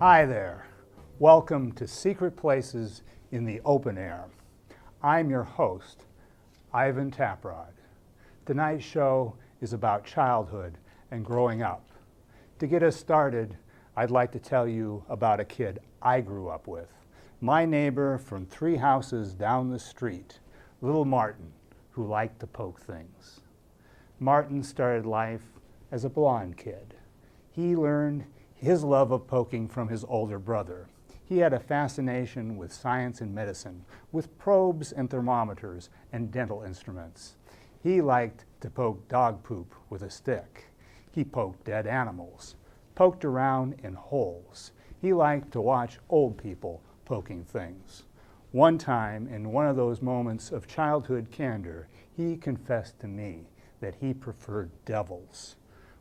Hi there. Welcome to Secret Places in the Open Air. I'm your host, Ivan Taprod. Tonight's show is about childhood and growing up. To get us started, I'd like to tell you about a kid I grew up with. My neighbor from 3 houses down the street, little Martin, who liked to poke things. Martin started life as a blonde kid. He learned his love of poking from his older brother. He had a fascination with science and medicine, with probes and thermometers and dental instruments. He liked to poke dog poop with a stick. He poked dead animals, poked around in holes. He liked to watch old people poking things. One time, in one of those moments of childhood candor, he confessed to me that he preferred devils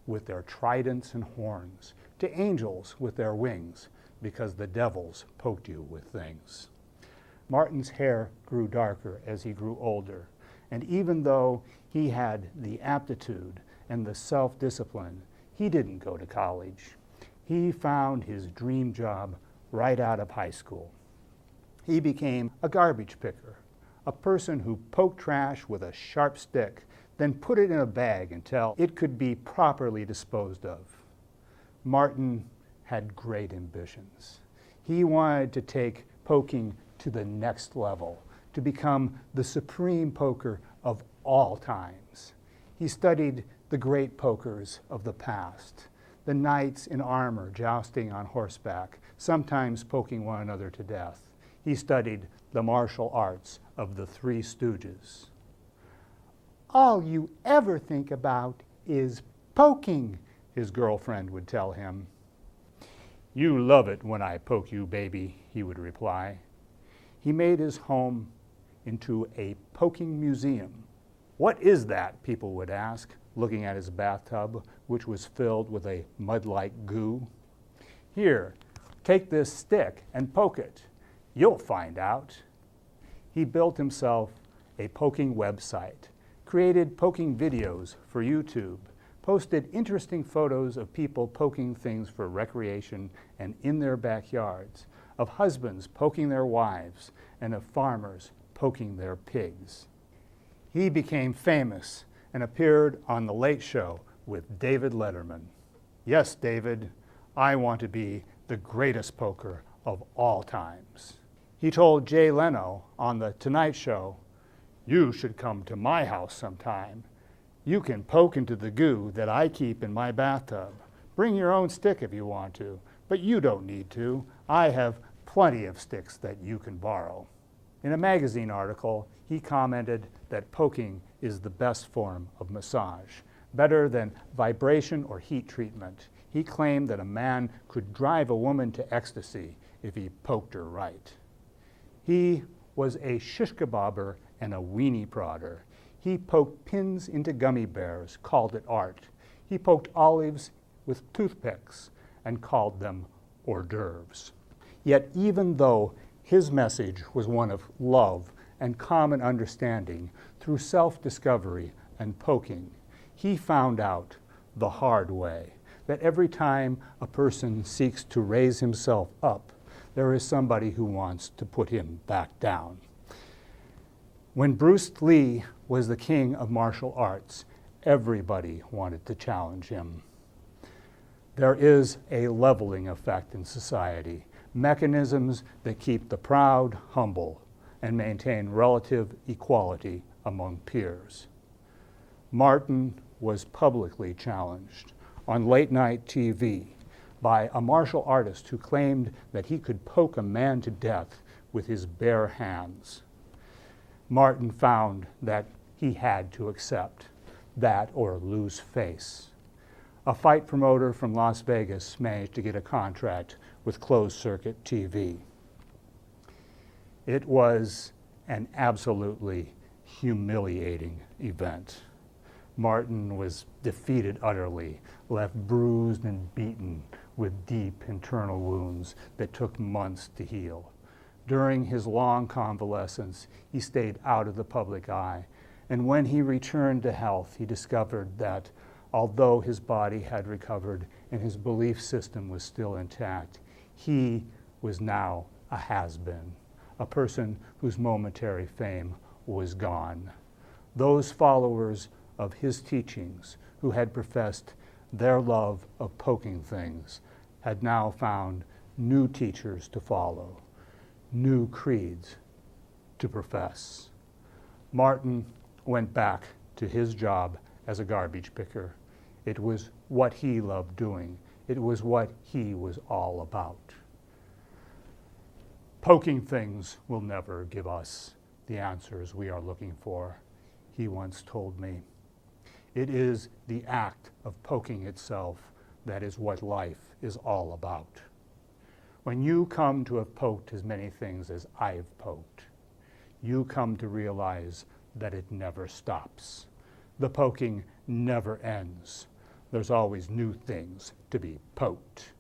with their tridents and horns to angels with their wings, because the devils poked you with things. Martin's hair grew darker as he grew older, and even though he had the aptitude and the self-discipline, he didn't go to college. He found his dream job right out of high school. He became a garbage picker, a person who poked trash with a sharp stick, then put it in a bag until it could be properly disposed of. Martin had great ambitions. He wanted to take poking to the next level, to become the supreme poker of all times. He studied the great pokers of the past, the knights in armor jousting on horseback, sometimes poking one another to death. He studied the martial arts of the Three Stooges. "All you ever think about is poking," his girlfriend would tell him. "You love it when I poke you, baby," he would reply. He made his home into a poking museum. "What is that?" people would ask, looking at his bathtub, which was filled with a mud-like goo. "Here, take this stick and poke it. You'll find out." He built himself a poking website, created poking videos for YouTube, posted interesting photos of people poking things for recreation and in their backyards, of husbands poking their wives, and of farmers poking their pigs. He became famous and appeared on The Late Show with David Letterman. "Yes, David, I want to be the greatest poker of all times." He told Jay Leno on The Tonight Show, "You should come to my house sometime. You can poke into the goo that I keep in my bathtub. Bring your own stick if you want to, but you don't need to. I have plenty of sticks that you can borrow." In a magazine article, he commented that poking is the best form of massage, better than vibration or heat treatment. He claimed that a man could drive a woman to ecstasy if he poked her right. He was a shish kebabber and a weenie prodder. He poked pins into gummy bears, called it art. He poked olives with toothpicks and called them hors d'oeuvres. Yet even though his message was one of love and common understanding through self-discovery and poking, he found out the hard way that every time a person seeks to raise himself up, there is somebody who wants to put him back down. When Bruce Lee was the king of martial arts, everybody wanted to challenge him. There is a leveling effect in society, mechanisms that keep the proud humble and maintain relative equality among peers. Martin was publicly challenged on late-night TV by a martial artist who claimed that he could poke a man to death with his bare hands. Martin found that he had to accept that or lose face. A fight promoter from Las Vegas managed to get a contract with closed-circuit TV. It was an absolutely humiliating event. Martin was defeated utterly, left bruised and beaten with deep internal wounds that took months to heal. During his long convalescence, he stayed out of the public eye, and when he returned to health, he discovered that although his body had recovered and his belief system was still intact, He was now a has-been, a person whose momentary fame was gone. Those followers of his teachings who had professed their love of poking things had now found new teachers to follow, new creeds to profess. Martin went back to his job as a garbage picker. It was what he loved doing. It was what he was all about. Poking things will never give us the answers we are looking for, he once told me. It is the act of poking itself that is what life is all about. When you come to have poked as many things as I've poked, you come to realize that it never stops. The poking never ends. There's always new things to be poked.